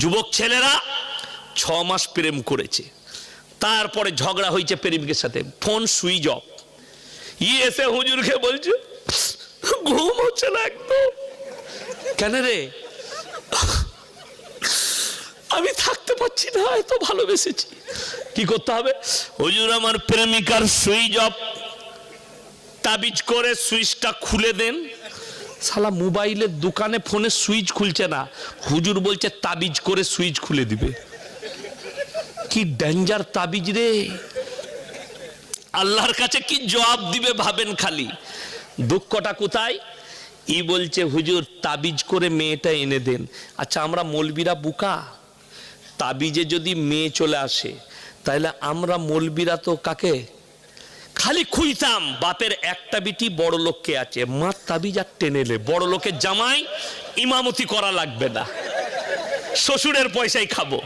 যুবক ছেলেরা 6 মাস প্রেম করেছে, তারপরে ঝগড়া হয়েছে প্রেমিকের সাথে, ফোন সুইচ অফ। এসে হুজুরকে বলছে ঘুম হচ্ছে না একদম। কেন রে? আমি থাকতে পারছি না, এত ভালোবেসেছি। কি করতে হবে? হুজুর আমার প্রেমিকার সুইচ অফ, তাবিজ করে সুইচটা খুলে দেন। শালা মোবাইলের দোকানে ফোনে সুইচ খুলছে না, হুজুর বলছে তাবিজ করে সুইচ খুলে দিবে। কি ডেঞ্জার তাবিজ রে! আল্লাহর কাছে কি জবাব দিবে ভাবেন খালি। দুঃখটা কোথায়? ই বলছে হুজুর তাবিজ করে মেয়েটা এনে দেন। আচ্ছা আমরা মৌলবীরা বুকা, তাবিজে যদি মেয়ে চলে আসে তাহলে আমরা মৌলবীরা তো কাকে খালি খুঁজতাম? বাপের একটা বিটি বড় লোককে আছে, মা তাবিজ আর টেনেলে বড় লোকের জামাই, ইমামতি করা লাগবে না, শ্বশুরের পয়সায় খাবো।